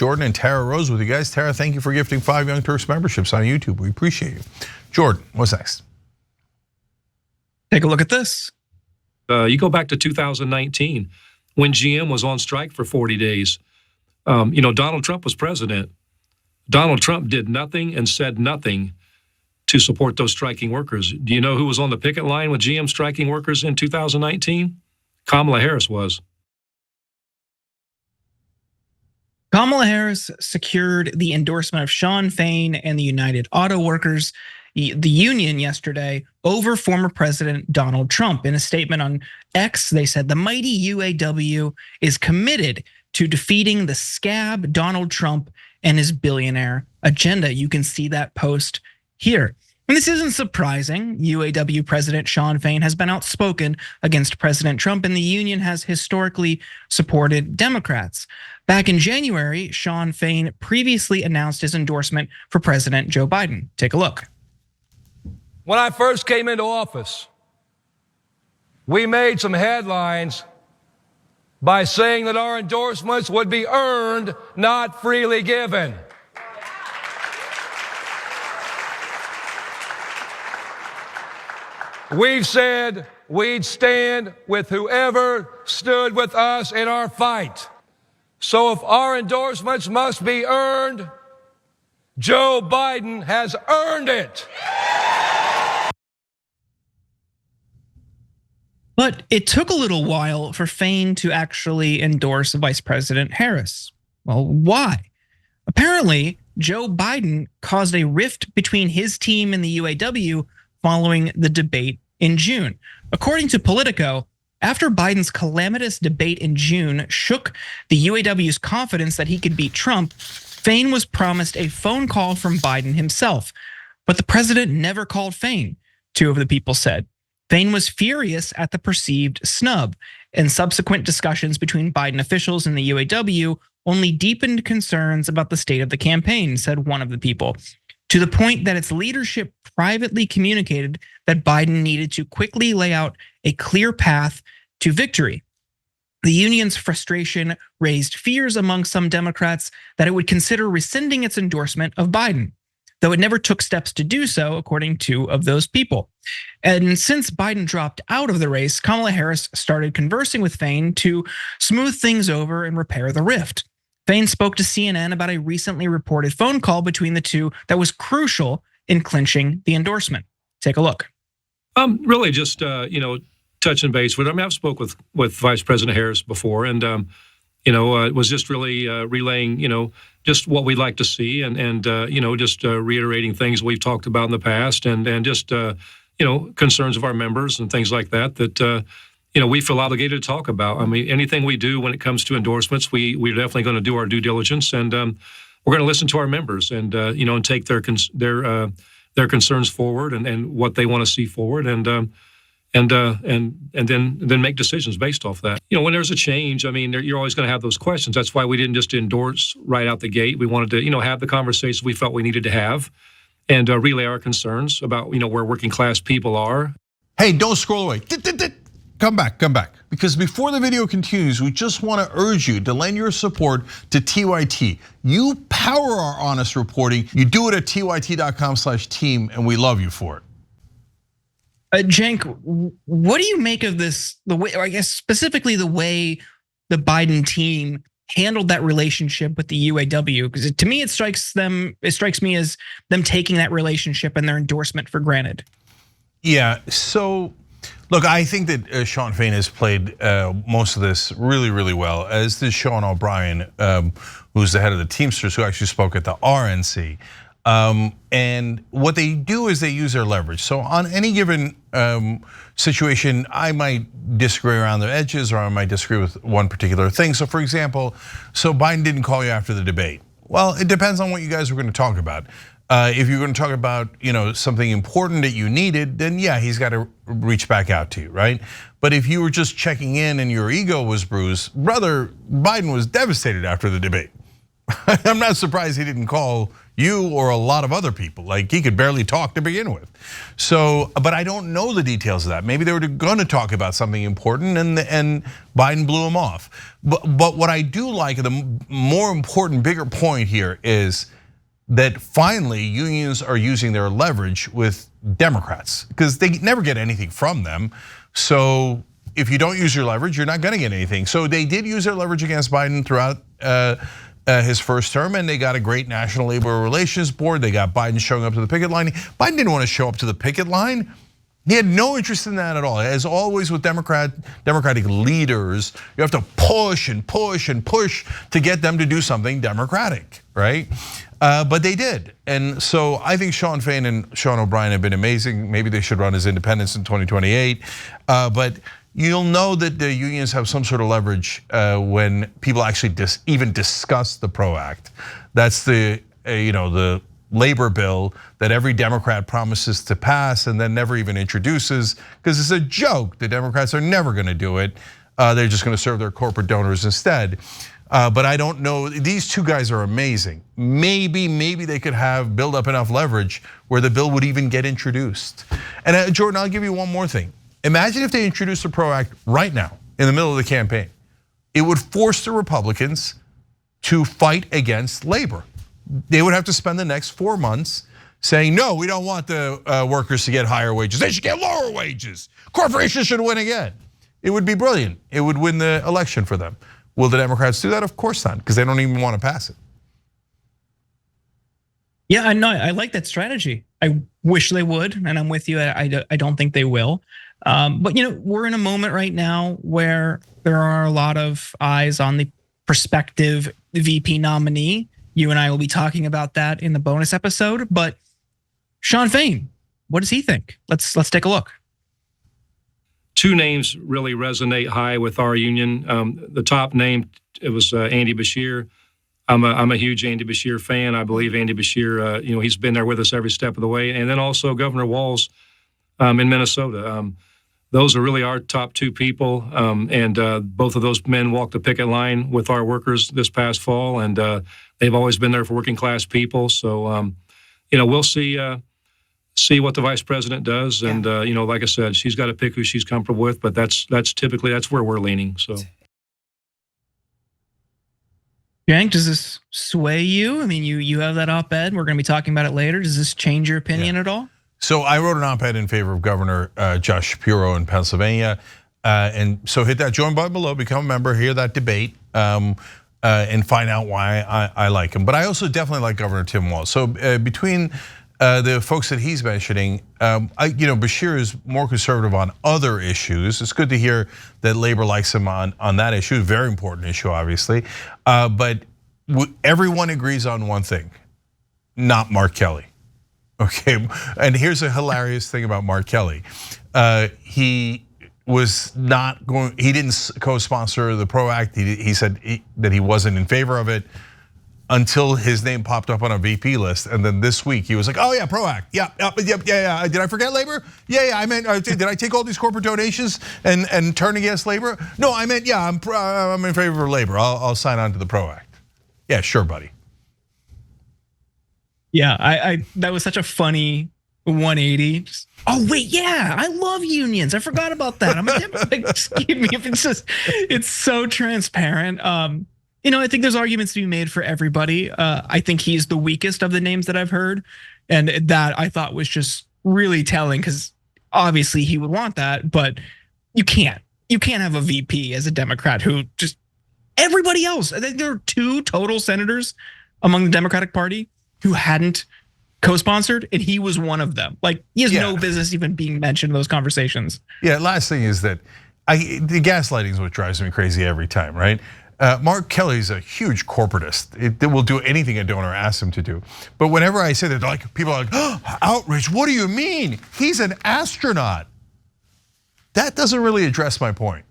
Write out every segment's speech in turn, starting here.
Jordan and Tara Rose with you guys. Tara, thank you for gifting 5 Young Turks memberships on YouTube. We appreciate you. Jordan, what's next? Take a look at this. You go back to 2019 when GM was on strike for 40 days. Donald Trump was president. Donald Trump did nothing and said nothing to support those striking workers. Do you know who was on the picket line with GM striking workers in 2019? Kamala Harris was. Kamala Harris secured the endorsement of Shawn Fain and the United Auto Workers, the union, yesterday over former President Donald Trump. In a statement on X, they said the mighty UAW is committed to defeating the scab Donald Trump and his billionaire agenda. You can see that post here. And this isn't surprising. UAW President Shawn Fain has been outspoken against President Trump, and the union has historically supported Democrats. Back in January, Shawn Fain previously announced his endorsement for President Joe Biden. Take a look. When I first came into office, we made some headlines by saying that our endorsements would be earned, not freely given. We've said we'd stand with whoever stood with us in our fight. So if our endorsements must be earned, Joe Biden has earned it. But it took a little while for Fain to actually endorse Vice President Harris. Well, why? Apparently, Joe Biden caused a rift between his team and the UAW following the debate in June. According to Politico, after Biden's calamitous debate in June shook the UAW's confidence that he could beat Trump, Fain was promised a phone call from Biden himself. But the president never called Fain, 2 of the people said. Fain was furious at the perceived snub, and subsequent discussions between Biden officials and the UAW only deepened concerns about the state of the campaign, said one of the people, to the point that its leadership privately communicated that Biden needed to quickly lay out a clear path to victory. The union's frustration raised fears among some Democrats that it would consider rescinding its endorsement of Biden, though it never took steps to do so, according to 2 of those people. And since Biden dropped out of the race, Kamala Harris started conversing with Fain to smooth things over and repair the rift. Fain spoke to CNN about a recently reported phone call between the 2 that was crucial in clinching the endorsement. Take a look. Really just, touching base with. I've spoke with Vice President Harris before, and it was just really relaying, just what we'd like to see, and just reiterating things we've talked about in the past, and just concerns of our members and things like that. That we feel obligated to talk about. I mean, anything we do when it comes to endorsements, we're definitely going to do our due diligence, and we're going to listen to our members, and and take their concerns forward, and what they want to see forward, and then make decisions based off that. When there's a change, I mean, you're always going to have those questions. That's why we didn't just endorse right out the gate. We wanted to, have the conversations we felt we needed to have, and relay our concerns about, where working class people are. Hey, don't scroll away. Come back. Because before the video continues, we just want to urge you to lend your support to TYT. You power our honest reporting. You do it at tyt.com/team, and we love you for it. Cenk, what do you make of this? The way, or I guess specifically the way the Biden team handled that relationship with the UAW, because to me it strikes me as them taking that relationship and their endorsement for granted. Yeah. So, look, I think that Shawn Fain has played most of this really, really well, as did Sean O'Brien, who's the head of the Teamsters, who actually spoke at the RNC. And what they do is they use their leverage. So on any given situation, I might disagree around the edges, or I might disagree with one particular thing. So for example, Biden didn't call you after the debate. Well, it depends on what you guys were going to talk about. If you're going to talk about something important that you needed, then yeah, he's got to reach back out to you, right? But if you were just checking in and your ego was bruised, brother, Biden was devastated after the debate. I'm not surprised he didn't call you or a lot of other people. Like, he could barely talk to begin with. So, but I don't know the details of that. Maybe they were going to talk about something important and Biden blew him off. But what I do like, the more important, bigger point here is that finally unions are using their leverage with Democrats, because they never get anything from them. So if you don't use your leverage, you're not going to get anything. So they did use their leverage against Biden throughout his first term, and they got a great National Labor Relations Board. They got Biden showing up to the picket line. Biden didn't want to show up to the picket line. He had no interest in that at all. As always with Democratic leaders, you have to push and push and push to get them to do something Democratic, right? But they did. And so I think Shawn Fain and Sean O'Brien have been amazing. Maybe they should run as independents in 2028. But you'll know that the unions have some sort of leverage when people actually even discuss the PRO Act. That's the labor bill that every Democrat promises to pass and then never even introduces, because it's a joke. The Democrats are never going to do it. They're just going to serve their corporate donors instead. But I don't know. These two guys are amazing. Maybe they could build up enough leverage where the bill would even get introduced. And Jordan, I'll give you one more thing. Imagine if they introduced the PRO Act right now in the middle of the campaign. It would force the Republicans to fight against labor. They would have to spend the next 4 months saying, no, we don't want the workers to get higher wages. They should get lower wages. Corporations should win again. It would be brilliant. It would win the election for them. Will the Democrats do that? Of course not, because they don't even want to pass it. Yeah, I know. I like that strategy. I wish they would, and I'm with you. I don't think they will. But we're in a moment right now where there are a lot of eyes on the prospective VP nominee. You and I will be talking about that in the bonus episode. But Shawn Fain, what does he think? Let's take a look. Two names really resonate high with our union. The top name, it was Andy Beshear. I'm a huge Andy Beshear fan. I believe Andy Beshear, he's been there with us every step of the way. And then also Governor Walz in Minnesota. Those are really our top two people. And both of those men walked the picket line with our workers this past fall. And they've always been there for working class people. So, we'll see what the vice president does. And, like I said, she's got to pick who she's comfortable with. But that's typically where we're leaning. So. Cenk, does this sway you? I mean, you have that op-ed. We're going to be talking about it later. Does this change your opinion at all? So I wrote an op-ed in favor of Governor Josh Shapiro in Pennsylvania. And so hit that join button below, become a member, hear that debate, and find out why I like him. But I also definitely like Governor Tim Walz. So between the folks that he's mentioning, Beshear is more conservative on other issues. It's good to hear that labor likes him on that issue, very important issue, obviously. But everyone agrees on one thing, not Mark Kelly. Okay, and here's a hilarious thing about Mark Kelly. He was not going. He didn't co-sponsor the PRO Act. He said that he wasn't in favor of it until his name popped up on a VP list, and then this week he was like, "Oh yeah, PRO Act. Yeah. Did I forget labor? Yeah. I meant, did I take all these corporate donations and turn against labor? No, I meant, yeah, I'm in favor of labor. I'll sign on to the PRO Act. Yeah, sure, buddy." Yeah, I that was such a funny 180. Oh wait, yeah, I love unions. I forgot about that. Excuse me, it's so transparent. I think there's arguments to be made for everybody. I think he's the weakest of the names that I've heard, and that I thought was just really telling, because obviously he would want that, but you can't have a VP as a Democrat who just everybody else. I think there are 2 total senators among the Democratic Party who hadn't co-sponsored, and he was one of them. Like, he has no business even being mentioned in those conversations. Yeah, last thing is that the gaslighting is what drives me crazy every time, right? Mark Kelly's a huge corporatist. It will do anything a donor asks him to do. But whenever I say that, like, people are like, "Oh, outrage, what do you mean? He's an astronaut." That doesn't really address my point.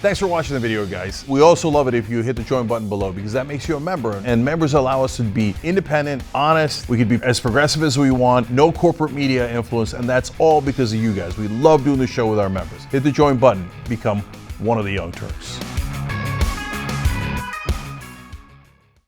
Thanks for watching the video, guys. We also love it if you hit the join button below, because that makes you a member, and members allow us to be independent, honest. We can be as progressive as we want, no corporate media influence, and that's all because of you guys. We love doing the show with our members. Hit the join button, become one of the Young Turks.